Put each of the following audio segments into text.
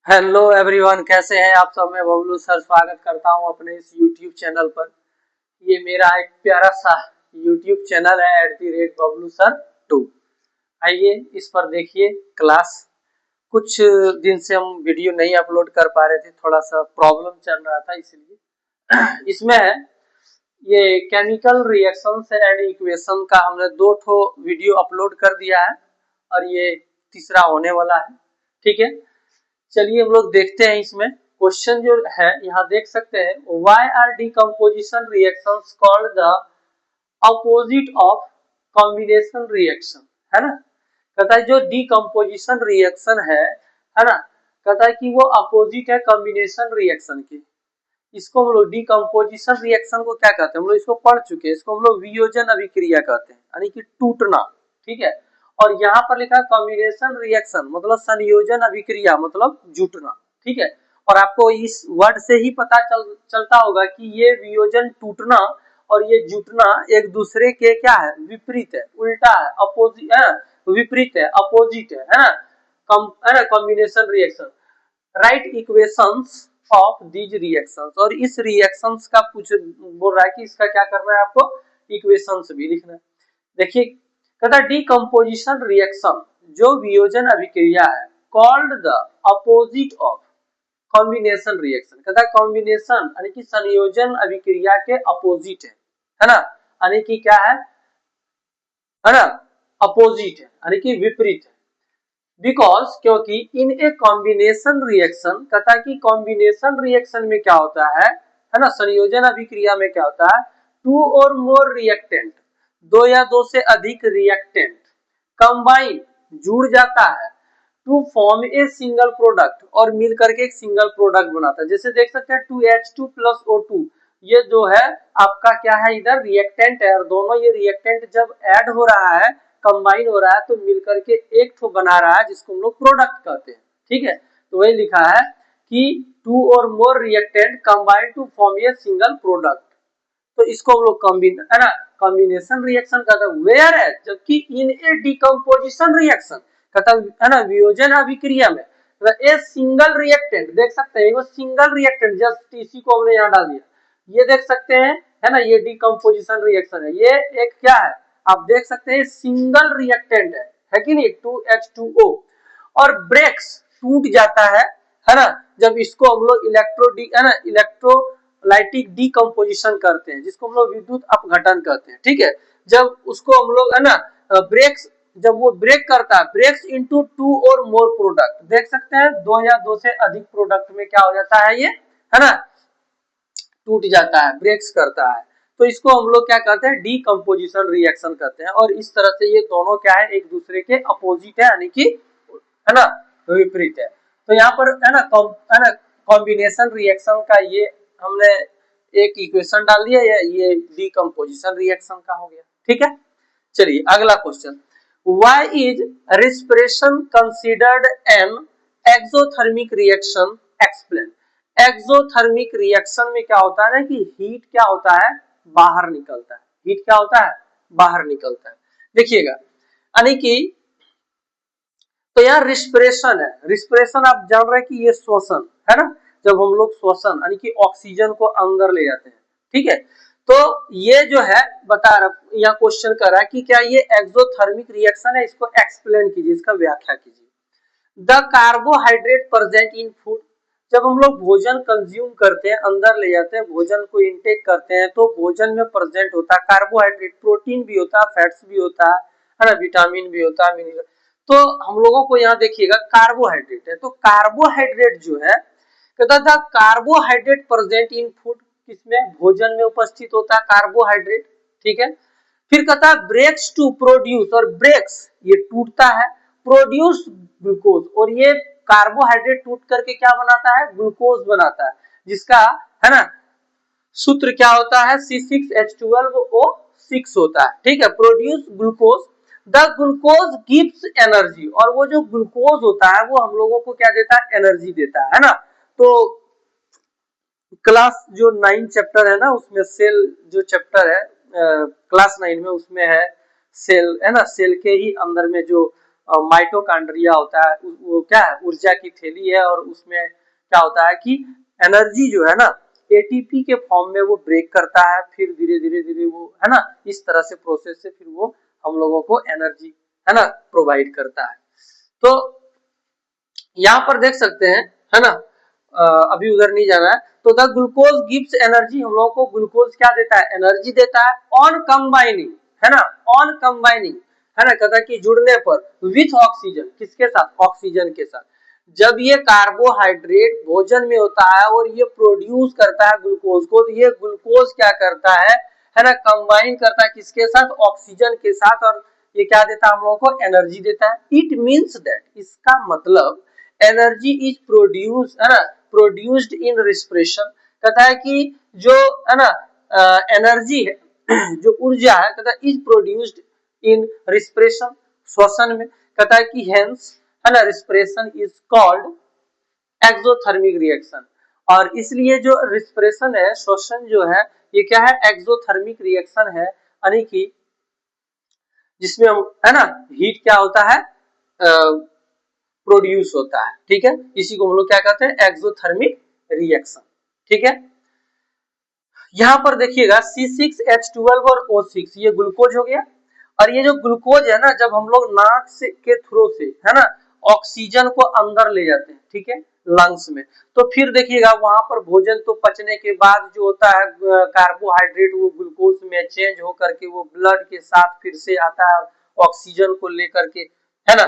Hello everyone, कैसे हैं आप सब। मैं बबलू सर स्वागत करता हूं अपने इस यूट्यूब चैनल पर। ये मेरा एक प्यारा सा यूट्यूब चैनल है @बबलू सर 2। आइए इस पर देखिए क्लास। कुछ दिन से हम वीडियो नहीं अपलोड कर पा रहे थे, थोड़ा सा प्रॉब्लम चल रहा था इसलिए। इसमें है ये केमिकल रिएक्शंस एंड इक्वेशन का हमने 2 वीडियो अपलोड कर दिया है और ये तीसरा होने वाला है। ठीक है, चलिए हम लोग देखते हैं। इसमें क्वेश्चन जो है यहाँ देख सकते हैं, why are decomposition reactions called the opposite of combination reaction, है ना। कहता है जो डिकम्पोजिशन रिएक्शन है ना, कहता है कि वो अपोजिट है कॉम्बिनेशन रिएक्शन के। इसको हम लोग डिकम्पोजिशन रिएक्शन को क्या कहते हैं, हम लोग इसको पढ़ चुके हैं। इसको हम लोग वियोजन अभिक्रिया कहते हैं, यानी कि टूटना। ठीक है, और यहाँ पर लिखा है कॉम्बिनेशन रिएक्शन मतलब संयोजन अभिक्रिया मतलब जुटना। ठीक है, और आपको इस वर्ड से ही पता चलता होगा कि ये वियोजन टूटना और ये जुटना एक दूसरे के क्या है, विपरीत है, उल्टा है, अपोजिट है, विपरीत है, अपोजिट है ना। Combination reaction, right equations of these reactions, और इस रिएक्शंस का कुछ बोल रहा है कि इसका क्या करना है, आपको इक्वेशंस भी लिखना है। देखिए कहता है डिकम्पोजिशन रिएक्शन जो वियोजन अभिक्रिया है, called the opposite of combination reaction. कहता है कॉम्बिनेशन यानी कि संयोजन अभिक्रिया के अपोजिट है ना, यानी कि क्या है ना, अपोजिट है यानी कि विपरीत है। बिकॉज क्योंकि इन ए कॉम्बिनेशन रिएक्शन, कहता है कि कॉम्बिनेशन रिएक्शन में क्या होता है ना, संयोजन अभिक्रिया में क्या होता है, टू और मोर रिएक्टेंट, दो या दो से अधिक रिएक्टेंट कंबाइन जुड़ जाता है to form a single product, और मिल करके एक सिंगल प्रोडक्ट बनाता है। जैसे देख सकते हैं 2H2 प्लस O2, ये जो है आपका क्या है, इधर रिएक्टेंट है, और दोनों ये रिएक्टेंट जब ऐड हो रहा है, कंबाइन हो रहा है, तो मिलकर के एक ठो बना रहा है जिसको हम लोग प्रोडक्ट कहते हैं। ठीक है, तो वही लिखा है कि two or more reactant combine to form a single product, तो इसको हम लोग है ना कॉम्बिनेशन रिएक्शन कहते हैं। वेयर है, जबकि इन ए डिकम्पोजिशन रिएक्शन कहता है ना वियोजन अभिक्रिया में, ए सिंगल रिएक्टेंट देख सकते हैं, वो सिंगल रिएक्टेंट जस्ट इसी को हमने यहाँ डाल दिया, ये देख सकते हैं, है ना, ये डिकम्पोजिशन रिएक्शन है। ये एक क्या है, आप देख सकते हैं सिंगल रिएक्टेंट है कि नहीं, 2H2O, और ब्रेक्स टूट जाता है ना, जब इसको हम लोग इलेक्ट्रोलाइटिक डिकम्पोजिशन करते हैं, जिसको हम लोग विद्युत अपघटन कहते हैं। ठीक है, जब उसको हम लोग है ना ब्रेक्स, जब वो ब्रेक करता है, breaks into two or more product, देख सकते हैं दो या दो से अधिक प्रोडक्ट में क्या हो जाता है, ये है ना टूट जाता है, ब्रेक्स करता है, तो इसको हम लोग क्या कहते हैं, डिकम्पोजिशन रिएक्शन कहते हैं। और इस तरह से ये दोनों क्या है, एक दूसरे के अपोजिट है, यानी कि है ना विपरीत है। तो यहाँ पर है ना कॉम्बिनेशन रिएक्शन का ये हमने एक इक्वेशन डाल दिया, ये डिकम्पोजिशन रिएक्शन का हो गया। ठीक है, चलिए अगला question, why is respiration considered an exothermic reaction, explain. Exothermic reaction में क्या होता है ना कि हीट क्या होता है, बाहर निकलता है, हीट क्या होता है, बाहर निकलता है। देखिएगा यानी कि, तो यहाँ रिस्पिरेशन है, रिस्पिरेशन आप जान रहे हैं कि ये श्वसन है ना, जब हम लोग श्वसन यानी कि ऑक्सीजन को अंदर ले जाते हैं। ठीक है, तो ये जो है बता रहा, यहाँ क्वेश्चन कर रहा है कि क्या ये एक्सोथर्मिक रिएक्शन है, इसको एक्सप्लेन कीजिए, इसका व्याख्या कीजिए। The carbohydrate present in food, जब हम लोग भोजन कंज्यूम करते हैं, अंदर ले जाते हैं, भोजन को इंटेक करते हैं, तो भोजन में प्रेजेंट होता है कार्बोहाइड्रेट, प्रोटीन भी होता है, फैट्स भी होता है ना, विटामिन भी होता है, मिनरल। तो हम लोगों को यहाँ देखिएगा कार्बोहाइड्रेट है, तो कार्बोहाइड्रेट जो है, कहता था कार्बोहाइड्रेट प्रेजेंट इन फूड, किसमें, भोजन में उपस्थित होता है कार्बोहाइड्रेट। ठीक है, फिर कहता है ब्रेक्स टू प्रोड्यूस, और ब्रेक्स ये टूटता है, प्रोड्यूस ग्लूकोज, और ये कार्बोहाइड्रेट टूट करके क्या बनाता है, ग्लूकोज बनाता है, जिसका है ना सूत्र क्या होता है, C6H12O6 होता है। ठीक है, produce glucose, the glucose gives energy, और वो जो ग्लूकोज होता है वो हम लोगों को क्या देता है, एनर्जी देता है ना। तो क्लास जो 9 चैप्टर है ना, उसमें सेल जो चैप्टर है क्लास 9 में, उसमें है सेल, है ना, सेल के ही अंदर में जो माइटोकॉन्ड्रिया होता है वो क्या है, ऊर्जा की थैली है, और उसमें क्या होता है कि एनर्जी जो है ना एटीपी के फॉर्म में वो ब्रेक करता है, फिर धीरे धीरे धीरे वो है ना इस तरह से प्रोसेस से फिर वो हम लोगों को एनर्जी है ना प्रोवाइड करता है। तो यहाँ पर देख सकते हैं है ना, अभी उधर नहीं जाना है। तो द ग्लूकोज गिव्स एनर्जी, हम लोगों को ग्लूकोज क्या देता है, एनर्जी देता है ऑन कंबाइनिंग, है ना, ऑन कंबाइनिंग, है ना, कहता है कि जुड़ने पर विथ ऑक्सीजन, किसके साथ, ऑक्सीजन के साथ। जब ये कार्बोहाइड्रेट भोजन में होता है और ये प्रोड्यूस करता है ग्लूकोज को, तो ये ग्लूकोज क्या करता है ना, कंबाइन करता है किसके साथ, ऑक्सीजन के साथ, और ये क्या देता है हम लोगों को, एनर्जी देता है। इट मीन्स दैट, इसका मतलब एनर्जी इज प्रोड्यूस, है ना, प्रोड्यूस्ड इन रिस्पिरेशन, कहता है कि जो है ना एनर्जी है जो ऊर्जा है, कहता है इज प्रोड्यूस्ड इन रिस्पिरेशन, श्वसन में, कहता है कि हेंस, है ना, respiration is called exothermic reaction, और इसलिए जो रिस्पिरेशन है, श्वसन जो है, ये क्या है, एक्सोथर्मिक रिएक्शन है, यानी कि जिसमें है ना हीट क्या होता है, प्रोड्यूस होता है, ठीक है, इसी को हम लोग क्या कहते हैं, एक्सोथर्मिक रिएक्शन, ठीक है। यहां पर देखिएगा C6H12 और O6 ये ग्लूकोज हो गया, और ये जो ग्लूकोज है ना, जब हम लोग नाक से के थ्रू से है ना ऑक्सीजन को अंदर ले जाते हैं, ठीक है, लंग्स में, तो फिर देखिएगा वहां पर भोजन तो पचने के बाद जो होता है कार्बोहाइड्रेट वो ग्लूकोज में चेंज होकर के वो ब्लड के साथ फिर से आता है ऑक्सीजन को लेकर के, है ना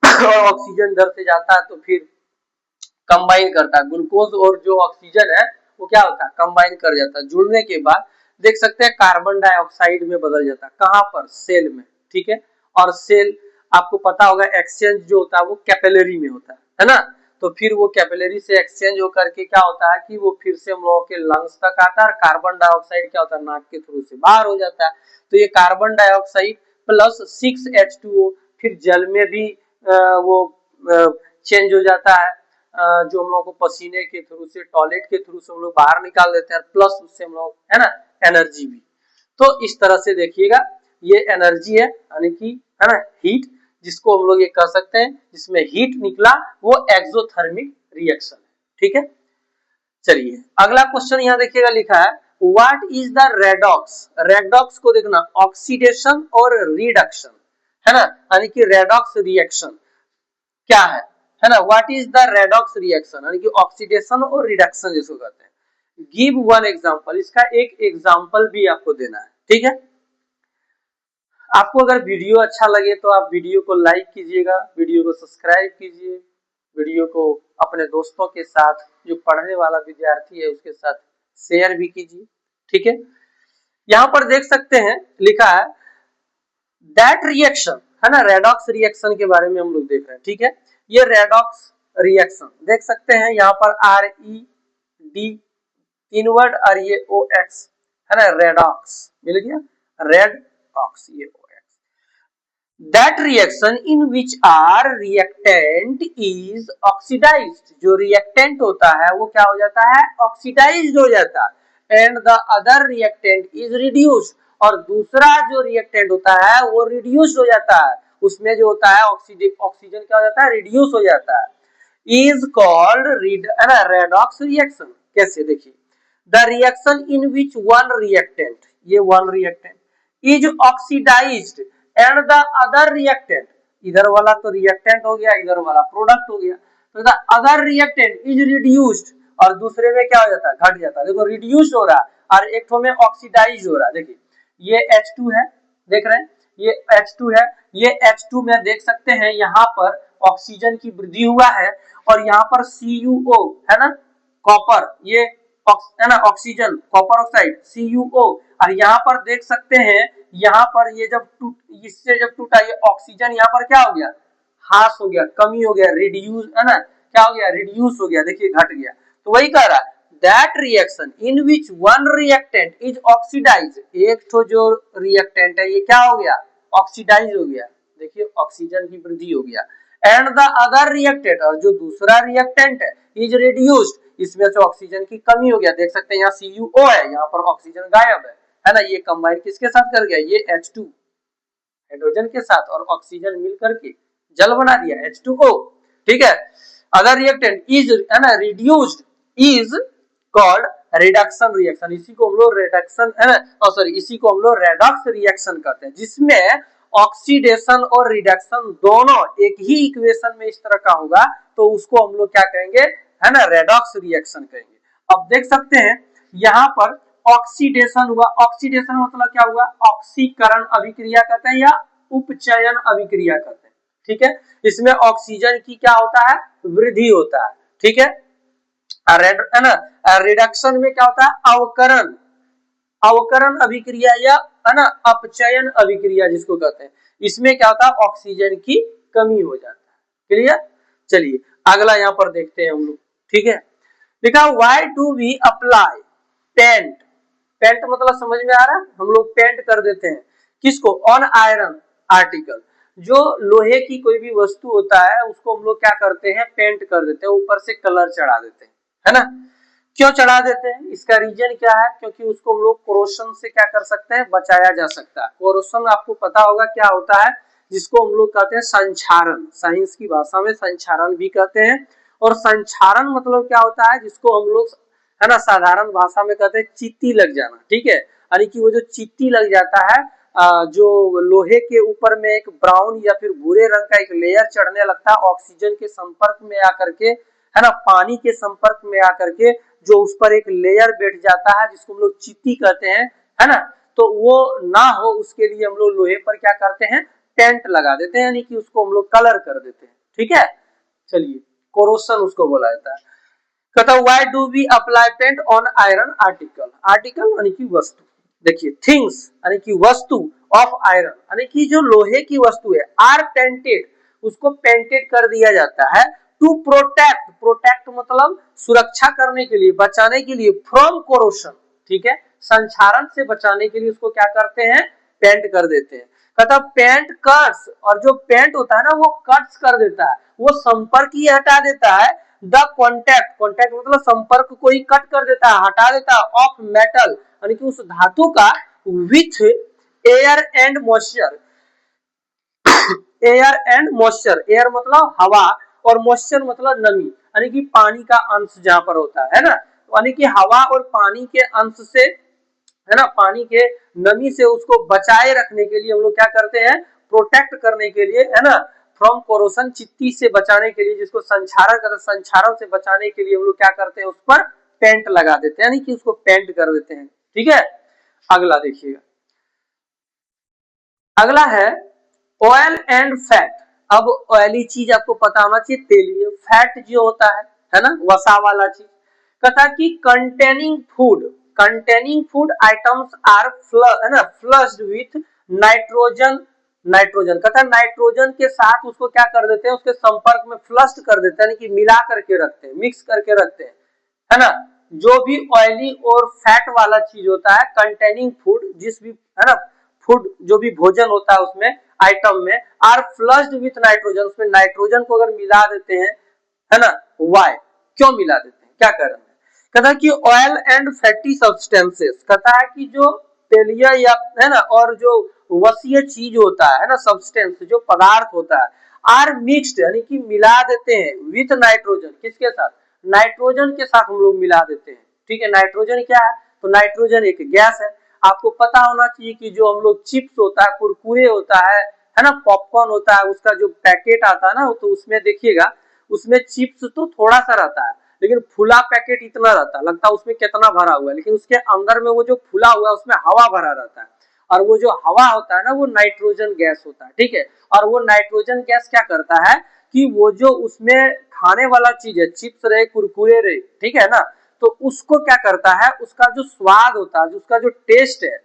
और ऑक्सीजन इधर से जाता है तो फिर कंबाइन करता है ग्लूकोज और जो ऑक्सीजन है वो क्या होता है, कंबाइन कर जाता है। जुड़ने के बाद देख सकते हैं कार्बन डाइऑक्साइड में बदल जाता है, कहां पर, सेल में, ठीक है। और सेल आपको पता होगा एक्सचेंज जो होता है वो कैपिलरी में होता है ना, तो फिर वो कैपिलरी से एक्सचेंज होकर के क्या होता है कि वो फिर से हम लोगों के लंग्स तक आता है, और कार्बन डाइऑक्साइड क्या होता है, नाक के थ्रू से बाहर हो जाता है। तो ये कार्बन डाइऑक्साइड प्लस 6H2O फिर जल में भी वो चेंज हो जाता है, जो हम लोग को पसीने के थ्रू से, टॉयलेट के थ्रू से हम लोग बाहर निकाल देते हैं, प्लस उससे हम लोग है ना एनर्जी भी। तो इस तरह से देखिएगा ये एनर्जी है, यानी कि है ना हीट, जिसको हम लोग ये कह सकते हैं, जिसमें हीट निकला वो एक्सोथर्मिक रिएक्शन है, ठीक है। चलिए अगला क्वेश्चन यहाँ देखिएगा लिखा है, what is the redox, redox को देखना, ऑक्सीडेशन और रिडक्शन, है ना, यानी कि रेडॉक्स रिएक्शन क्या है ना, what is the redox reaction, यानी कि ऑक्सीडेशन और रिडक्शन जिसको कहते हैं। गिव वन एग्जांपल, इसका एक एग्जांपल भी आपको देना है, ठीक है। आपको अगर वीडियो अच्छा लगे तो आप वीडियो को लाइक कीजिएगा, वीडियो को सब्सक्राइब कीजिए, वीडियो को अपने दोस्तों के साथ, जो पढ़ने वाला विद्यार्थी है उसके साथ शेयर भी कीजिए, ठीक है। यहां पर देख सकते हैं लिखा है दैट रिएक्शन, है ना, रेडॉक्स रिएक्शन के बारे में हम लोग देख रहे हैं, ठीक है। ये रेडॉक्स रिएक्शन देख सकते हैं यहाँ पर RED तीन वर्ड और ये OX, है ना, रेडॉक्स मिल गया, रेडॉक्स, ये that reaction in which our reactant is oxidized, जो reactant होता है वो क्या हो जाता है, oxidized हो जाता है, and the other reactant is reduced, और दूसरा जो reactant होता है वो reduced हो जाता है, उसमें जो होता है ऑक्सीजन क्या हो जाता है, reduce हो जाता है, is called redox reaction। कैसे देखिए, the reaction in which one reactant, ये one reactant is oxidized and the other reactant, इधर वाला तो रिएक्टेंट हो गया, इधर वाला प्रोडक्ट हो गया, तो the other reactant is reduced, और दूसरे में क्या हो जाता है, घट जाता है, देखो रिड्यूस हो रहा है और एक में ऑक्सीडाइज हो रहा है। देखिए ये H2 है, देख रहे हैं ये H2 है, ये H2 में देख सकते हैं यहाँ पर ऑक्सीजन की वृद्धि हुआ है, और यहाँ पर CuO है ना, कॉपर, ये है ना ऑक्सीजन, कॉपर ऑक्साइड CuO, और यहाँ पर देख सकते हैं यहाँ पर ये जब इससे जब टूटा ये ऑक्सीजन यहाँ पर क्या हो गया, हास हो गया, कमी हो गया, रिड्यूस, है ना, क्या हो गया, रिड्यूस हो गया, देखिए घट गया। तो वही कह रहा है that reaction in which one reactant is oxidise, एक तो जो रिएक्टेंट है ये क्या हो गया, ऑक्सीडाइज हो गया, देखिए ऑक्सीजन की वृद्धि हो गया, एंड द अदर रिएक्टेंट, और जो दूसरा रिएक्टेंट है इज रिड्यूस्ड, इसमें से ऑक्सीजन की कमी हो गया, देख सकते हैं यहाँ CuO है, यहाँ पर ऑक्सीजन गायब है ना, ये कंबाइन किसके साथ कर गया, ये H2 हाइड्रोजन के साथ और ऑक्सीजन मिलकर के जल बना दिया H2O, ठीक है। अगर रिएक्टेंट इज है ना reduced is called reduction reaction, इसी को हम लोग रिडक्शन है ना सॉरी इसी को हम लोग रेडॉक्स रिएक्शन कहते हैं, जिसमें ऑक्सीडेशन और रिडक्शन दोनों एक ही इक्वेशन में इस तरह का होगा तो उसको हम लोग क्या कहेंगे है ना रेडॉक्स रिएक्शन कहेंगे। अब देख सकते हैं यहाँ पर ऑक्सीडेशन हुआ, ऑक्सीडेशन मतलब क्या हुआ, ऑक्सीकरण अभिक्रिया कहते हैं या उपचयन अभिक्रिया कहते हैं, ठीक है। इसमें ऑक्सीजन की क्या होता है वृद्धि होता है, ठीक है। है ना रिडक्शन में क्या होता है अवकरण, अवकरण अभिक्रिया या है ना अपचयन अभिक्रिया जिसको कहते हैं, इसमें क्या होता है ऑक्सीजन की कमी हो जाता है, क्लियर। चलिए अगला यहाँ पर देखते हैं हम लोग, ठीक है। देखा why do we apply paint, paint मतलब समझ में आ रहा है, हम लोग पेंट कर देते हैं किसको ऑन आयरन आर्टिकल, जो लोहे की कोई भी वस्तु होता है उसको हम लोग क्या करते हैं पेंट कर देते हैं, ऊपर से कलर चढ़ा देते हैं, है ना। क्यों चढ़ा देते हैं, इसका रीजन क्या है, क्योंकि उसको हम लोग कोरोशन से क्या कर सकते हैं बचाया जा सकता है। कोरोशन आपको पता होगा क्या होता है, जिसको हम लोग कहते हैं संक्षारण, साइंस की भाषा में संक्षारण भी कहते हैं। और संक्षारण मतलब क्या होता है, जिसको हम लोग है ना साधारण भाषा में कहते हैं चीटी लग जाना, ठीक है। यानी कि वो जो चीटी लग जाता है जो लोहे के ऊपर में एक ब्राउन या फिर भूरे रंग का एक लेयर चढ़ने लगता है ऑक्सीजन के संपर्क में आकर के, है ना पानी के संपर्क में आकर के जो उस पर एक लेयर बैठ जाता है जिसको हम लोग चीटी कहते हैं, है ना। तो वो ना हो उसके लिए हम लोग लोहे पर क्या करते हैं पेंट लगा देते हैं, यानी कि उसको हम लोग कलर कर देते हैं, ठीक है। चलिए कोरोशन उसको बोला जाता है। कहता why do we apply paint on iron article, article यानी कि वस्तु, देखिए थिंग्स यानी कि वस्तु ऑफ आयरन यानी कि जो लोहे की वस्तु है आर पेंटेड, उसको पेंटेड कर दिया जाता है टू प्रोटेक्ट, प्रोटेक्ट मतलब सुरक्षा करने के लिए बचाने के लिए फ्रॉम कोरोशन, ठीक है संक्षारण से बचाने के लिए उसको क्या करते हैं पेंट कर देते हैं। कहता पेंट कट्स, और जो पेंट होता है ना वो कट्स कर देता है, वो संपर्क ही हटा देता है द कॉन्टैक्ट, कॉन्टैक्ट मतलब संपर्क को ही कट कर देता है हटा देता है ऑफ मेटल यानी कि उस धातु का with air and moisture, air and moisture, air मतलब हवा और मॉइस्चर मतलब नमी यानी कि पानी का अंश जहां पर होता है ना, यानी कि हवा और पानी के अंश से है ना पानी के नमी से उसको बचाए रखने के लिए हम लोग क्या करते हैं प्रोटेक्ट करने के लिए, है ना फ्रॉम कोरोशन चित्ती से बचाने के लिए जिसको संक्षारण कहते हैं, संक्षारण से बचाने के लिए हम लोग क्या करते हैं उस पर पेंट लगा देते हैं यानी कि उसको पेंट कर देते हैं, ठीक है। अगला देखिएगा, अगला है ऑयल एंड फैट। अब ऑयली चीज आपको पता होना चाहिए तेलीय, फैट जो होता है ना वसा वाला चीज, कहता कि कंटेनिंग फूड आइटम्स आर है ना फ्लश्ड विथ नाइट्रोजन, नाइट्रोजन कहता नाइट्रोजन के साथ उसको क्या कर देते हैं उसके संपर्क में फ्लश्ड कर देते हैं यानी कि मिला करके रखते हैं मिक्स करके रखते हैं, है ना। जो भी ऑयली और फैट वाला चीज होता है कंटेनिंग फूड, जिस भी है ना फूड जो भी भोजन होता है उसमें आइटम में आर फ्लश्ड विथ नाइट्रोजन, उसमें नाइट्रोजन को अगर मिला देते हैं, है ना वाई क्यों मिला देते हैं क्या कारण है, कहता है कि ऑयल एंड फैटी सब्सटेंसेस, कहता है कि जो तेलीय या है ना और जो वसीय चीज होता है ना सब्सटेंस जो पदार्थ होता है आर मिक्स्ड यानी कि मिला देते हैं विथ नाइट्रोजन, किसके साथ नाइट्रोजन के साथ हम लोग मिला देते हैं, ठीक है। नाइट्रोजन क्या है तो नाइट्रोजन एक गैस है, आपको पता होना चाहिए कि जो हम लोग चिप्स होता है कुरकुरे होता है ना पॉपकॉर्न होता है उसका जो पैकेट आता है ना तो उसमें देखिएगा उसमें चिप्स तो थोड़ा सा रहता है लेकिन फुला पैकेट इतना रहता है, लगता है उसमें कितना भरा हुआ है लेकिन उसके अंदर में वो जो फुला हुआ है उसमें हवा भरा रहता है और वो जो हवा होता है ना वो नाइट्रोजन गैस होता है, ठीक है। और वो नाइट्रोजन गैस क्या करता है कि वो जो उसमें खाने वाला चीज है चिप्स रहे कुरकुरे रहे, ठीक है ना, तो उसको क्या करता है उसका जो स्वाद होता है उसका जो टेस्ट है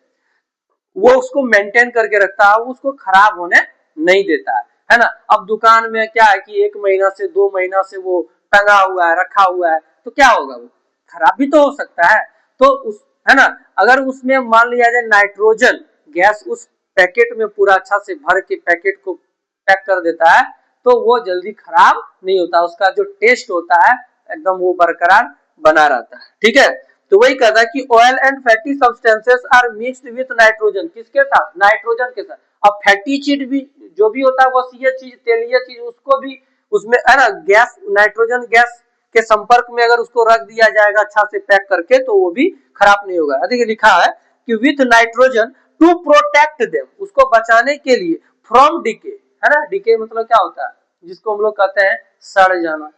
वो उसको मेंटेन करके रखता है, उसको खराब होने नहीं देता है ना। अब दुकान में क्या है कि 1 महीना से 2 महीना से वो टंगा हुआ है रखा हुआ है तो क्या होगा वो खराब भी तो हो सकता है, तो उस है ना अगर उसमें मान लिया जाए नाइट्रोजन गैस उस पैकेट में पूरा अच्छा से भर के पैकेट को पैक कर देता है तो वो जल्दी खराब नहीं होता, उसका जो टेस्ट होता है एकदम वो बरकरार बना रहता है, ठीक है। तो वही कहता है कि oil and fatty substances are mixed with nitrogen, किसके साथ नाइट्रोजन के साथ। अब फैटी चीज भी जो भी होता है वसीय चीज, तेलीय चीज, उसको भी उसमें है ना गैस, नाइट्रोजन गैस के संपर्क में अगर उसको रख दिया जाएगा अच्छा से पैक करके तो वो भी खराब नहीं होगा। देखिए लिखा है कि with nitrogen to protect them, उसको बचाने के लिए, फ्रॉम डिके, है ना, डिके मतलब क्या होता है, जिसको हम लोग कहते हैं सड़ जाना,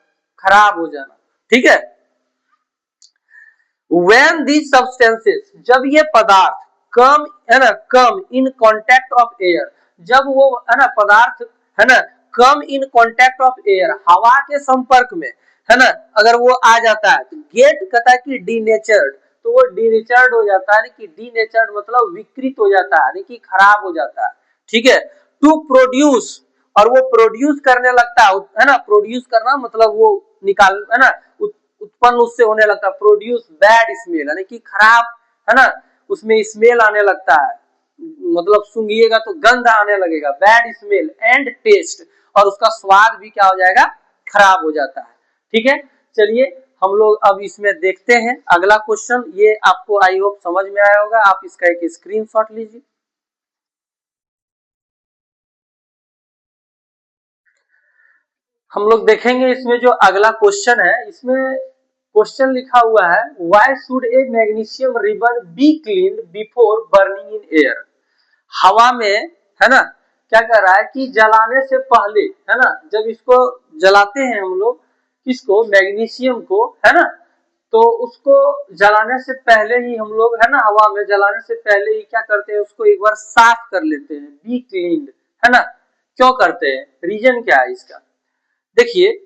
खराब हो जाना, ठीक है। When these substances, जब ये पदार्थ कम, है ना, कम इन कॉन्टेक्ट ऑफ एयर, जब वो है ना पदार्थ, है ना, कम इन कॉन्टेक्ट ऑफ एयर, हवा के संपर्क में, है ना, अगर वो आ जाता है तो गेट कहता है कि डीनेचर्ड, तो वो डीनेचर्ड हो जाता है, कि डीनेचर्ड मतलब विकृत हो जाता है, यानी कि खराब हो जाता है, ठीक है। टू प्रोड्यूस, और वो प्रोड्यूस करने लगता है ना, प्रोड्यूस करना मतलब वो निकाल, है ना, उत्पन्न उससे होने लगता है, प्रोड्यूस बैड स्मेल, यानी कि खराब, है ना, उसमें स्मेल आने लगता है, मतलब सूंघिएगा तो गंध आने लगेगा, बैड स्मेल एंड टेस्ट, और उसका स्वाद भी क्या हो जाएगा, खराब हो जाता है, ठीक है। चलिए हम लोग अब इसमें देखते हैं अगला क्वेश्चन, ये आपको आई होप समझ में आया होगा, आप इसका एक स्क्रीनशॉट लीजिए। हम लोग देखेंगे इसमें जो अगला क्वेश्चन है, इसमें क्वेश्चन लिखा हुआ है why should A magnesium ribbon be cleaned before burning in air. हवा में, है ना, क्या कर रहा है कि जलाने से पहले, है ना, जब इसको जलाते हैं हम लोग, किसको, मैग्नीशियम को, है ना, तो उसको जलाने से पहले ही हम लोग, है ना, हवा में जलाने से पहले ही क्या करते हैं, उसको एक बार साफ कर लेते हैं, बी क्लीन्ड, है ना। क्यों करते हैं, रीजन क्या है इसका, देखिए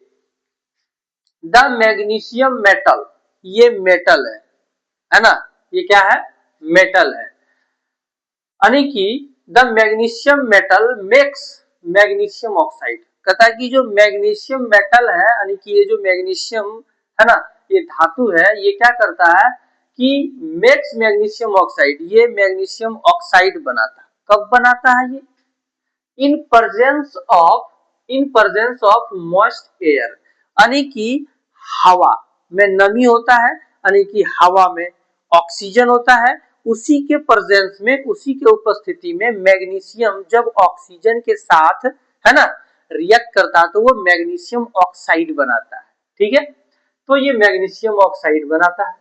द मैग्नीशियम मेटल, ये मेटल है ना, ये क्या है, मेटल है, यानी कि the magnesium metal makes magnesium oxide, कहता है कि जो मैग्नीशियम मेटल है, यानी कि ये जो मैग्नीशियम है ना, ये धातु है, ये क्या करता है कि मेक्स मैग्नीशियम ऑक्साइड, ये मैग्नीशियम ऑक्साइड बनाता है, कब बनाता है ये, इन प्रेजेंस ऑफ मॉइस्ट एयर, यानी कि हवा में नमी होता है, यानी कि हवा में ऑक्सीजन होता है, उसी के प्रेजेंस में, उसी के उपस्थिति में मैग्नीशियम जब ऑक्सीजन के साथ, है ना, रिएक्ट करता है तो वो मैग्नीशियम ऑक्साइड बनाता है, ठीक है। तो ये मैग्नीशियम ऑक्साइड बनाता है,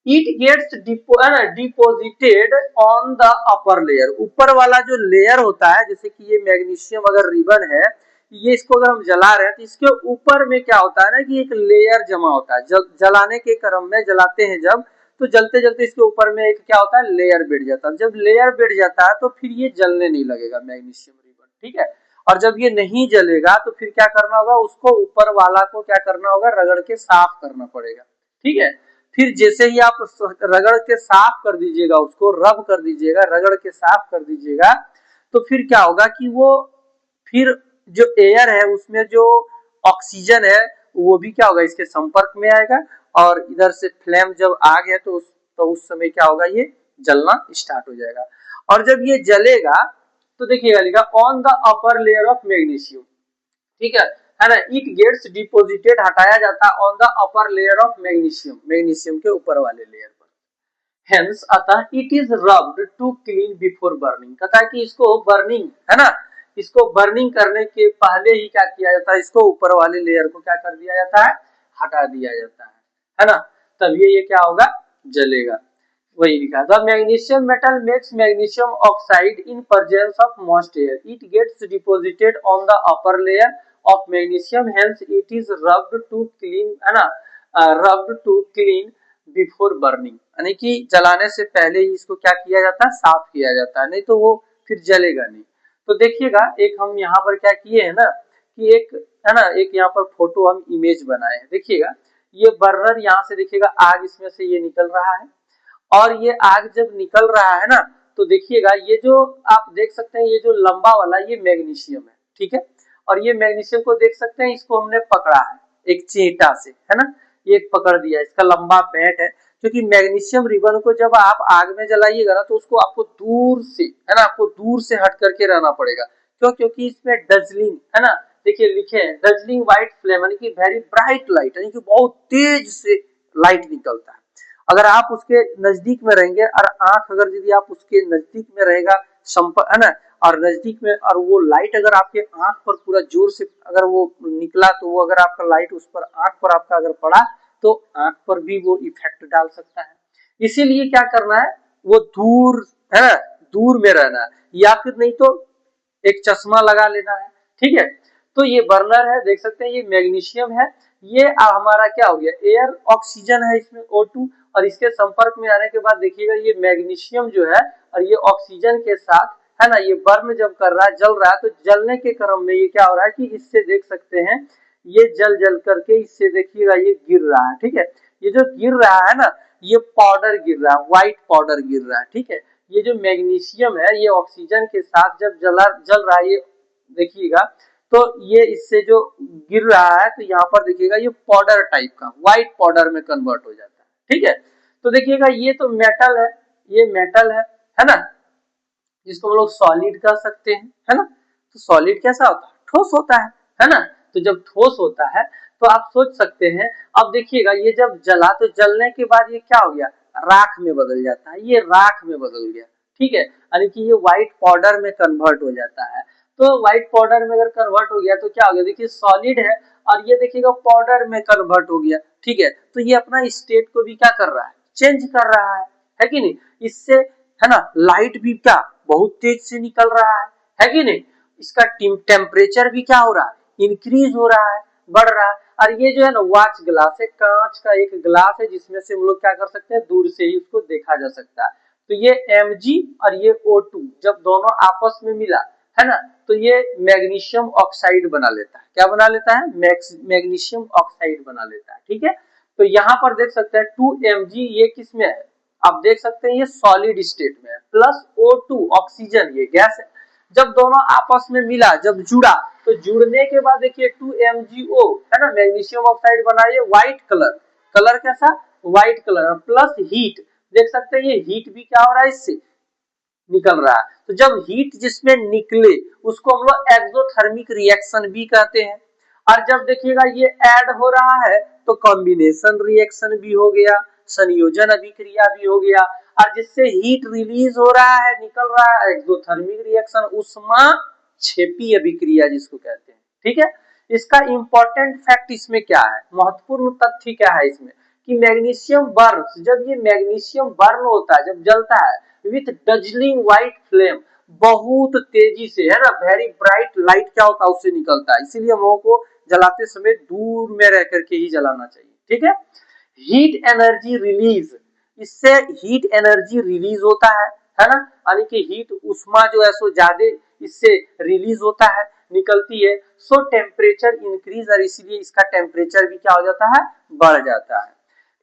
it gets deposited on the upper layer, ऊपर वाला जो लेयर होता है, जैसे कि ये मैग्नीशियम अगर रिबन है, ये इसको अगर हम जला रहे हैं तो इसके ऊपर में क्या होता है ना कि एक लेयर जमा होता है, जलाने के क्रम में जलाते हैं जब, तो जलते जलते इसके ऊपर में एक क्या होता है, लेयर बैठ जाता है, जब लेयर बैठ जाता है तो फिर ये जलने नहीं लगेगा मैग्नीशियम रिबन, ठीक है। और जब ये नहीं जलेगा तो फिर क्या करना होगा, उसको ऊपर वाला को क्या करना होगा, रगड़ के साफ करना पड़ेगा, ठीक है। फिर जैसे ही आप रगड़ के साफ कर दीजिएगा, उसको रब कर दीजिएगा, रगड़ के साफ कर दीजिएगा, तो फिर क्या होगा कि वो फिर जो एयर है उसमें जो ऑक्सीजन है वो भी क्या होगा, इसके संपर्क में आएगा, और इधर से फ्लेम जब आ गया तो उस समय क्या होगा, ये जलना स्टार्ट हो जाएगा। और जब ये जलेगा तो देखिएगा लिखा on the upper layer of magnesium, ठीक है ना, इट गेट्स डिपोजिटेड, हटाया जाता है on the upper layer of magnesium, magnesium के ऊपर वाले लेयर पर, हेंस अतः it is rubbed to clean before burning, कहता है कि इसको बर्निंग, है ना, इसको बर्निंग करने के पहले ही क्या किया जाता है, इसको ऊपर वाले लेयर को क्या कर दिया जाता है, हटा दिया जाता है ना, तब ये क्या होगा, जलेगा। वही लिखा the magnesium metal makes magnesium oxide in presence of moist air, it gets deposited on the upper layer of magnesium, hence it is rubbed to clean, है ना, rubbed to clean before burning, यानी कि जलाने से पहले ही इसको क्या किया जाता है, साफ किया जाता है, नहीं तो वो फिर जलेगा नहीं। तो देखिएगा एक हम यहाँ पर क्या किए हैं ना कि एक, है ना, एक यहाँ पर फोटो हम इमेज बनाए हैं, देखिएगा ये बर्नर, यहाँ से देखिएगा आग इसमें से ये निकल रहा है, और ये आग जब निकल रहा है ना तो देखिएगा ये जो आप देख सकते हैं, ये जो लंबा वाला ये मैग्नीशियम है, ठीक है। और ये मैग्नीशियम को देख सकते हैं, इसको हमने पकड़ा है एक चींटा से, है ना, ये पकड़ दिया, इसका लंबा बैट है, क्योंकि मैग्नीशियम रिबन को जब आप आग में जलाइएगा ना तो उसको आपको दूर से, है ना, आपको दूर से हट करके रहना पड़ेगा, क्यों, क्योंकि इसमें डजलिंग, है ना, देखिए लिखे हैं डजलिंग व्हाइट फ्लेम, यानी कि वेरी ब्राइट लाइट, यानी कि बहुत तेज से लाइट निकलता है, अगर आप उसके नजदीक में रहेंगे और आंख अगर यदि आप उसके नजदीक में रहेगा, संपर्क, है ना, और नजदीक में, और वो लाइट अगर आपके आंख पर पूरा जोर से अगर वो निकला तो वो अगर आपका लाइट उस पर आंख पर आपका अगर पड़ा तो आंख पर भी वो इफेक्ट डाल सकता है। इसीलिए क्या करना है, वो दूर है, दूर में रहना है, या फिर नहीं तो एक चश्मा लगा लेना है। ठीक है, तो ये बर्नर है, देख सकते हैं ये मैग्नीशियम है, ये हमारा क्या हो गया, एयर ऑक्सीजन है इसमें O2, और इसके संपर्क में आने के बाद देखिएगा ये मैग्नीशियम जो है और ये ऑक्सीजन के साथ है ना, ये बर्न जब कर रहा है, जल रहा है, तो जलने के क्रम में ये क्या हो रहा है कि इससे देख सकते हैं ये जल जल करके इससे देखिएगा ये गिर रहा है। ठीक है, ये जो गिर रहा है ना, ये पाउडर गिर रहा है, व्हाइट पाउडर गिर रहा है। ठीक है, ये जो मैग्नीशियम है ये ऑक्सीजन के साथ जब जल रहा है, ये देखिएगा तो ये इससे जो गिर रहा है तो यहाँ पर देखिएगा ये पाउडर टाइप का व्हाइट पाउडर में कन्वर्ट हो जाता है। ठीक है, तो देखिएगा ये तो मेटल है, ये मेटल है ना, जिसको हम लोग सॉलिड कह सकते हैं, है ना। तो सॉलिड कैसा होता है, ठोस होता है ना। तो जब ठोस होता है तो आप सोच सकते हैं, अब देखिएगा ये जब जला तो जलने के बाद ये क्या हो गया, राख में बदल जाता है, ये राख में बदल गया। ठीक है, यानी कि ये व्हाइट पाउडर में कन्वर्ट हो जाता है। तो व्हाइट पाउडर में अगर कन्वर्ट हो गया तो क्या हो गया, देखिए सॉलिड है और ये देखिएगा पाउडर में कन्वर्ट हो गया। ठीक है, तो ये अपना स्टेट को भी क्या कर रहा है, चेंज कर रहा है कि नहीं। इससे है ना लाइट भी क्या बहुत तेज से निकल रहा है कि नहीं। इसका टेम्परेचर भी क्या हो रहा है, इंक्रीज हो रहा है, बढ़ रहा है। और ये जो है ना वॉच ग्लास है, कांच का एक ग्लास है जिसमें से हम लोग क्या कर सकते हैं, दूर से ही उसको देखा जा सकता है। तो ये Mg और ये O2 जब दोनों आपस में मिला है ना, तो ये मैग्नीशियम ऑक्साइड बना लेता है। क्या बना लेता है, मैग्नीशियम ऑक्साइड बना लेता है। ठीक है, तो यहाँ पर देख सकते हैं 2Mg ये किस में है, आप देख सकते हैं ये सॉलिड स्टेट में है, प्लस O2 ऑक्सीजन ये गैस है। जब दोनों आपस में मिला, जब जुड़ा, तो जुड़ने के बाद देखिए 2MgO है ना, मैग्नीशियम ऑक्साइड बना, ये व्हाइट कलर, कलर कैसा, व्हाइट कलर, प्लस हीट, देख सकते हैं ये हीट भी क्या हो रहा है, इससे निकल रहा है। तो जब हीट जिसमें निकले उसको हम लोग एक्सोथर्मिक रिएक्शन भी कहते हैं। और जब देखिएगा ये ऐड हो रहा है तो कॉम्बिनेशन रिएक्शन भी हो गया, संयोजन अभिक्रिया भी हो गया, और जिससे हीट रिलीज हो रहा है, निकल रहा है, एक्सोथर्मिक रिएक्शन, उष्मा क्षेपी अभिक्रिया जिसको कहते हैं। ठीक है, इसका इंपॉर्टेंट फैक्ट इसमें क्या है, महत्वपूर्ण तथ्य क्या है इसमें, कि मैग्नीशियम बर्न, जब ये मैग्नीशियम बर्न होता है, जब जलता है विथ डजलिंग व्हाइट फ्लेम, बहुत तेजी से है ना, वेरी ब्राइट लाइट क्या होता है उससे निकलता है। इसीलिए हम लोगों को जलाते समय दूर में रह करके ही जलाना चाहिए। ठीक है, हीट एनर्जी रिलीज, इससे हीट एनर्जी रिलीज होता है ना, यानी कि हीट उष्मा जो है सो ज्यादा इससे रिलीज होता है, निकलती है। सो टेम्परेचर इंक्रीज, और इसीलिए इसका टेम्परेचर भी क्या हो जाता है, बढ़ जाता है।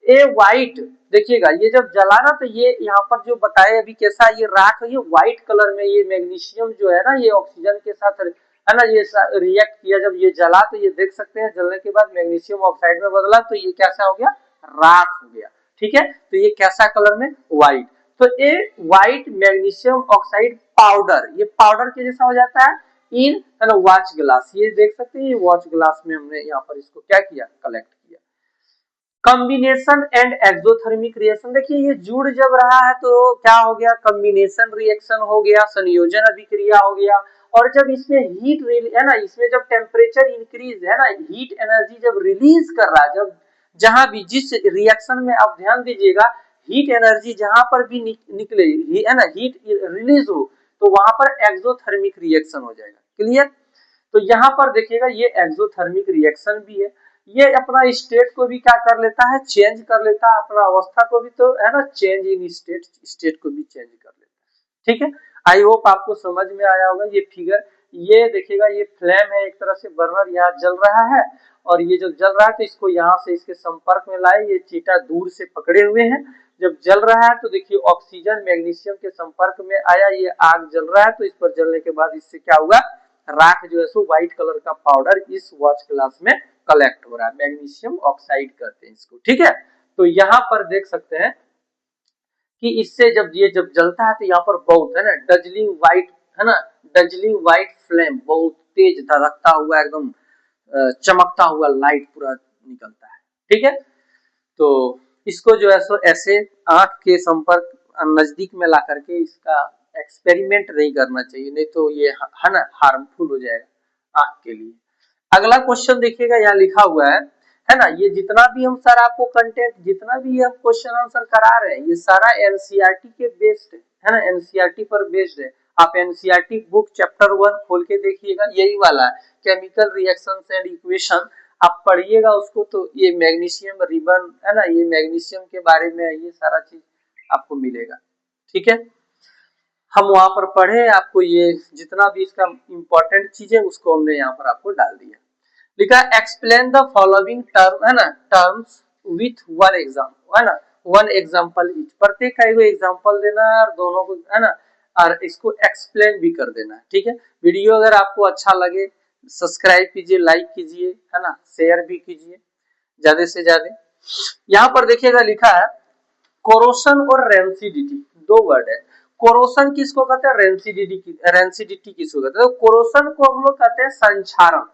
ए व्हाइट, देखिएगा ये जब जला ना तो ये यहाँ पर जो बताए अभी कैसा, ये राख, ये व्हाइट कलर में, ये मैग्नीशियम जो है ना ये ऑक्सीजन के साथ है ना, ये रिएक्ट किया, जब ये जला तो ये देख सकते हैं जलने के बाद मैग्नीशियम ऑक्साइड में बदला, तो ये कैसा हो गया, राख हो गया। ठीक है, तो ये कैसा कलर में, व्हाइट। तो ये व्हाइट मैग्नीशियम ऑक्साइड पाउडर, ये पाउडर के जैसा हो जाता है इन है ना वॉच ग्लास, ये देख सकते हैं ये वॉच ग्लास में हमने यहाँ पर इसको क्या किया, कलेक्ट किया। कॉम्बिनेशन एंड एक्सोथर्मिक रिएक्शन, देखिए ये जुड़ जब रहा है तो क्या हो गया, कॉम्बिनेशन रिएक्शन हो गया, संयोजन अभिक्रिया हो गया। और जब इसमें हीट है ना, इसमें जब टेम्परेचर इंक्रीज है ना, हीट एनर्जी जब रिलीज कर रहा है, जब जहां भी जिस रिएक्शन में आप ध्यान दीजिएगा, हीट एनर्जी जहां पर भी निकले है ना, हीट रिलीज हो, तो वहां पर एक्सोथर्मिक रिएक्शन हो जाएगा। क्लियर, तो यहाँ पर देखिएगा ये एक्सोथर्मिक रिएक्शन भी है, ये अपना स्टेट को भी क्या कर लेता है, चेंज कर लेता है, अपना अवस्था को भी तो है ना, चेंज इन स्टेट, स्टेट को भी चेंज कर लेता है। ठीक है, आई होप आपको समझ में आया होगा। ये फिगर, ये देखिएगा ये फ्लेम है, एक तरह से बर्नर यहाँ जल रहा है, और ये जो जल रहा है तो इसको यहाँ से इसके संपर्क में लाए, ये चीटा दूर से पकड़े हुए हैं, जब जल रहा है तो देखिए ऑक्सीजन मैग्नीशियम के संपर्क में आया, ये आग जल रहा है, तो इस पर जलने के बाद इससे क्या हुआ, राख जो है सो व्हाइट कलर का पाउडर इस वॉच ग्लास में कलेक्ट हो रहा है, मैग्नीशियम ऑक्साइड कहते हैं इसको। ठीक है, तो यहाँ पर देख सकते हैं कि इससे जब ये जब जलता है तो यहाँ पर बहुत है ना डजलिंग व्हाइट, है ना, डजलिंग व्हाइट फ्लेम, बहुत तेज धड़कता हुआ एकदम चमकता हुआ लाइट पूरा निकलता है। ठीक है, तो इसको जो है सो ऐसे आंख के संपर्क नजदीक में ला करके इसका एक्सपेरिमेंट नहीं करना चाहिए, नहीं तो ये है ना हार्मफुल हो जाएगा आंख के लिए। अगला क्वेश्चन देखिएगा, यहाँ लिखा हुआ है ना, ये जितना भी हम सर आपको कंटेंट, जितना भी हम क्वेश्चन आंसर करा रहे हैं, ये सारा एनसीईआरटी के बेस्ड है ना, एनसीईआरटी पर बेस्ड है। आप एनसीईआरटी बुक चैप्टर 1 खोल के देखिएगा, यही वाला है, केमिकल रिएक्शंस एंड इक्वेशन। आप पढ़िएगा उसको, तो ये मैग्नीशियम रिबन है ना, ये मैग्नीशियम के बारे में ये सारा चीज आपको मिलेगा। ठीक है, हम वहां पर पढ़े, आपको ये जितना भी इसका इंपॉर्टेंट चीज है उसको हमने यहाँ पर आपको डाल दिया। लिखा एक्सप्लेन द फॉलोइंग टर्म है ना, टर्म्स विथ वन एग्जाम्पल है ना, वन एग्जाम्पल इच, प्रत्येक का एक एग्जाम्पल देना है और दोनों को है ना, और इसको एक्सप्लेन भी कर देना है। ठीक है, वीडियो अगर आपको अच्छा लगे सब्सक्राइब कीजिए, लाइक कीजिए है ना, शेयर भी कीजिए ज्यादा से ज्यादा। यहाँ पर देखिएगा लिखा है कोरोशन और रेंसिडिटी, दो वर्ड है। कोरोशन किसको कहते हैं, रेंसिडिटी किसको कहते हैं। तो कोरोशन को हम लोग कहते हैं संक्षारण।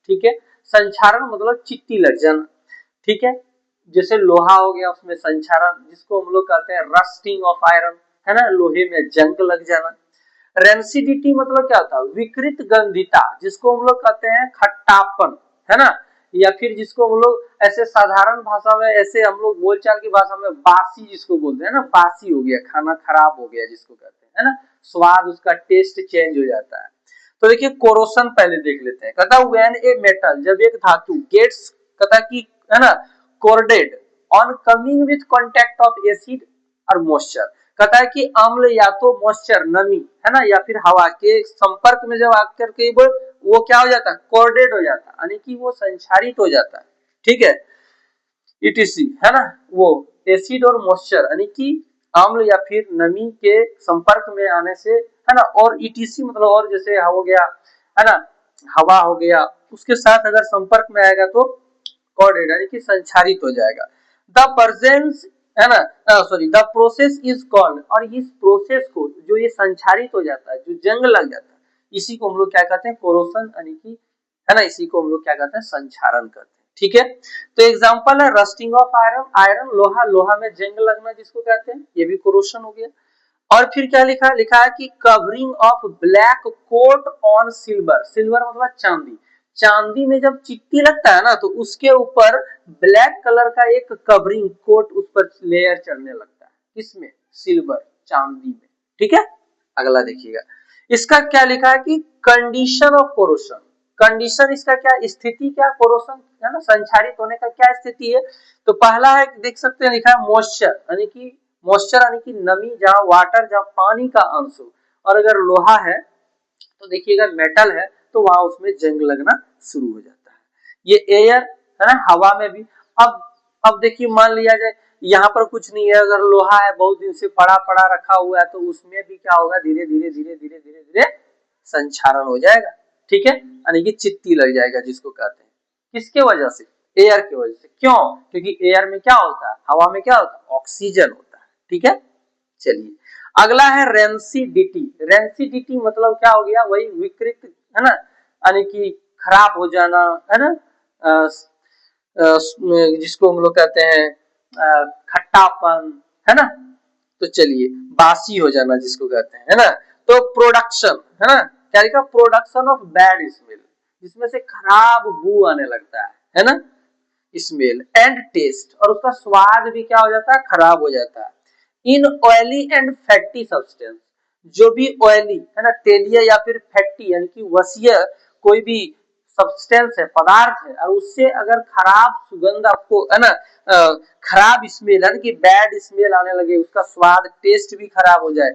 ठीक है, संक्षारण मतलब चित्ती लग जाना। ठीक है, जैसे लोहा हो गया उसमें संक्षारण, जिसको हम लोग कहते हैं रस्टिंग ऑफ आयरन है ना, लोहे में जंग लग जाना। रेंसिडिटी मतलब क्या होता है, विकृत गंधिता, जिसको हम लोग कहते हैं खट्टापन है ना, या फिर जिसको हम लोग ऐसे साधारण भाषा में, ऐसे हम लोग बोलचाल की भाषा में बासी जिसको बोलते हैं ना, बासी हो गया, खाना खराब हो गया जिसको कहते हैं है ना, स्वाद उसका टेस्ट चेंज हो जाता है। तो देखिए कोरोशन पहले देख लेते हैं। कहता व्हेन ए मेटल, जब एक धातु गेट्स कहता कि है ना corroded on coming with contact of acid और मॉइस्चर, कहता है कि अम्ल या तो मॉइस्चर नमी है ना, या फिर हवा के संपर्क में जब आकर के वो क्या हो जाता है, कोर्डेड हो जाता है, यानी कि वो संक्षारित हो जाता है। ठीक है, ईटीसी है ना, वो एसिड और मॉइस्चर यानी कि अम्ल या फिर नमी के संपर्क में आने से है ना, और ईटीसी मतलब और, जैसे हो गया है ना, हवा हो गया, उसके साथ अगर संपर्क में आएगा तो कॉर्डेड यानी कि संक्षारित हो जाएगा। द प्रेजेंस है ना, sorry the process is called, और इस प्रोसेस को जो ये संक्षारित हो जाता है, जो जंग लग जाता है, इसी को हम लोग क्या कहते हैं, कोरोशन यानी कि है ना, इसी को हम लोग क्या कहते हैं, संक्षारण कहते हैं। ठीक है, तो एग्जांपल है रस्टिंग ऑफ आयरन, आयरन लोहा, लोहा में जंग लगना जिसको कहते हैं, ये भी कोरोशन हो गया। और फिर क्या लिखा लिखा है कि covering of black coat on silver, silver मतलब चांदी, चांदी में जब चिट्टी लगता है ना, तो उसके ऊपर ब्लैक कलर का एक कवरिंग कोट उस पर लेयर चढ़ने लगता है, किसमें, सिल्वर चांदी में। ठीक है, अगला देखिएगा, इसका क्या लिखा है कि कंडीशन ऑफ कोरोशन, कंडीशन इसका क्या स्थिति, क्या कोरोशन है ना, संक्षारित होने का क्या स्थिति है। तो पहला है देख सकते हैं लिखा है मॉइस्चर, यानी कि मॉइस्चर यानी कि नमी, जहां वाटर, जहां पानी का अंश हो, और अगर लोहा है तो देखिए अगर मेटल है तो वहां उसमें जंग लगना शुरू हो जाता है। ये एयर है ना, हवा में भी। अब देखिए मान लिया जाए यहाँ पर कुछ नहीं है, अगर लोहा है बहुत दिन से पड़ा पड़ा रखा हुआ है, तो उसमें भी क्या होगा, धीरे धीरे धीरे धीरे धीरे धीरे संक्षारण हो जाएगा। ठीक है, यानी कि चित्ती लग जाएगा जिसको कहते हैं, किसके वजह से, एयर की वजह से। क्यों, क्योंकि एयर में क्या होता है, हवा में क्या होता है, ऑक्सीजन होता है। ठीक है, चलिए अगला है रेंसिडिटी, रेंसिडिटी मतलब क्या हो गया, वही विकृत है ना, यानी कि खराब हो जाना है ना, जिसको हम लोग कहते हैं खट्टापन है ना, तो चलिए बासी हो जाना जिसको कहते हैं है ना। तो प्रोडक्शन है ना, क्या लिखा, प्रोडक्शन ऑफ बैड स्मेल, जिसमें से खराब बू आने लगता है ना, स्मेल एंड टेस्ट, और उसका स्वाद भी क्या हो जाता है, खराब हो जाता है। इन ऑयली एंड फैटी सब्सटेंस, जो भी ऑयली है ना, तेलीय या फिर फैटी यानी कि वसीय कोई भी सब्सटेंस है, पदार्थ है, और उससे अगर खराब सुगंध आपको है ना, खराब स्मेल यानी कि बैड स्मेल आने लगे, उसका स्वाद टेस्ट भी खराब हो जाए,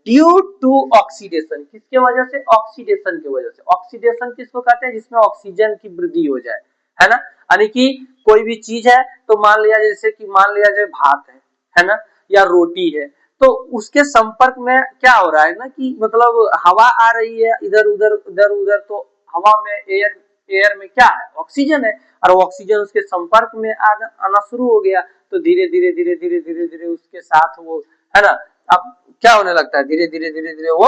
ड्यू टू ऑक्सीडेशन, किसके वजह से, ऑक्सीडेशन की वजह से। ऑक्सीडेशन किसको कहते हैं, जिसमें ऑक्सीजन की वृद्धि हो जाए है ना, यानी कि कोई भी चीज है, तो मान लिया जैसे कि मान लिया जाए भात है ना, या रोटी है, तो उसके संपर्क में क्या हो रहा है ना, कि मतलब हवा आ रही है इधर उधर इधर उधर, तो हवा में एयर में क्या है, ऑक्सीजन है, और ऑक्सीजन उसके संपर्क में आना शुरू हो गया, तो धीरे धीरे धीरे धीरे धीरे धीरे उसके साथ वो है ना, अब क्या होने लगता है, धीरे धीरे धीरे धीरे वो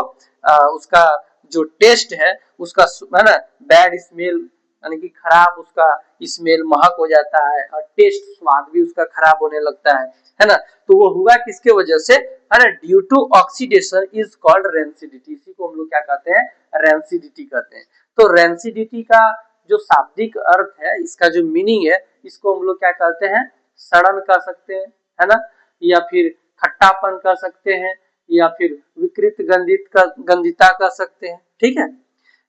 उसका जो टेस्ट है उसका है ना, बैड स्मेल यानी कि खराब उसका स्मेल महक हो जाता है और टेस्ट स्वाद भी उसका खराब होने लगता है ना। तो वो हुआ किसके वजह से, है ना, due to oxidation is called rancidity. इसी को हम लोग क्या कहते हैं, रेंसिडिटी कहते हैं। तो रेंसिडिटी का जो शाब्दिक अर्थ है, इसका जो मीनिंग है, इसको हम लोग क्या कहते हैं, सड़न कह सकते हैं, है ना, या फिर खट्टापन कह सकते हैं, या फिर विकृत गंधिता कह सकते हैं। ठीक है,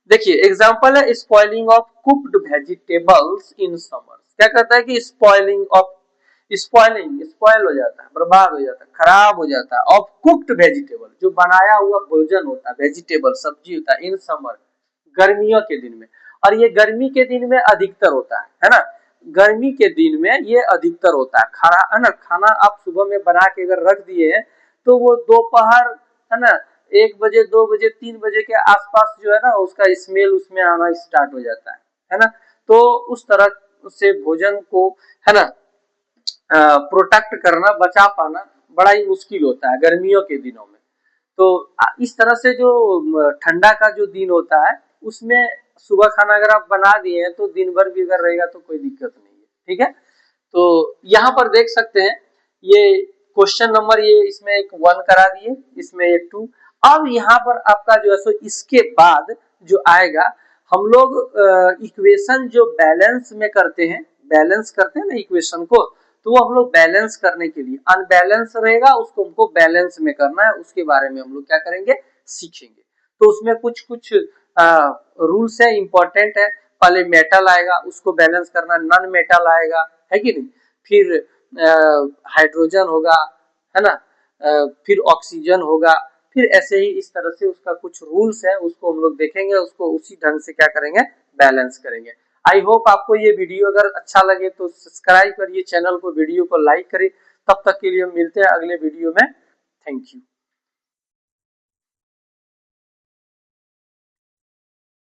देखिए एग्जांपल है spoiling of cooked vegetables in summer. क्या कहता है कि स्पॉइलिंग ऑफ, स्पॉइल हो जाता है, बर्बाद हो जाता है, खराब हो जाता है, ऑफ कुक्ड वेजिटेबल, जो बनाया हुआ भोजन होता है, वेजिटेबल सब्जी होता है, इन समर, गर्मियों के दिन में। और ये गर्मी के दिन में अधिकतर होता है ना, गर्मी के दिन में ये अधिकतर होता है। खाना, है ना, खाना आप सुबह में बना के अगर रख दिए हैं तो वो दोपहर, है ना, 1 बजे 2 बजे 3 बजे के आसपास जो है ना, उसका स्मेल उसमें आना स्टार्ट हो जाता है ना। तो उस तरह से भोजन को, है ना, प्रोटेक्ट करना, बचा पाना बड़ा ही मुश्किल होता है गर्मियों के दिनों में। तो इस तरह से जो ठंडा का जो दिन होता है, उसमें सुबह खाना अगर आप बना दिए हैं तो दिन भर भी अगर रहेगा तो कोई दिक्कत नहीं है। ठीक है, तो यहाँ पर देख सकते हैं ये क्वेश्चन नंबर, ये इसमें एक 1 करा दिए, इसमें एक 2। अब यहाँ पर आपका जो है सो इसके बाद जो आएगा, हम लोग इक्वेशन जो बैलेंस में करते हैं, बैलेंस करते हैं ना इक्वेशन को, तो वो हम लोग बैलेंस करने के लिए, अनबैलेंस रहेगा उसको हमको बैलेंस में करना है, उसके बारे में हम लोग क्या करेंगे, सीखेंगे। तो उसमें कुछ कुछ रूल्स है, इंपॉर्टेंट है। पहले मेटल आएगा, उसको बैलेंस करना, नॉन मेटल आएगा, है कि नहीं, फिर हाइड्रोजन होगा, है ना, फिर ऑक्सीजन होगा, फिर ऐसे ही इस तरह से उसका कुछ रूल्स है, उसको हम लोग देखेंगे, उसको उसी ढंग से क्या करेंगे, बैलेंस करेंगे। आई होप आपको ये वीडियो अगर अच्छा लगे तो सब्सक्राइब करिए चैनल को, वीडियो को लाइक करिए। तब तक के लिए हम मिलते हैं अगले वीडियो में। Thank you.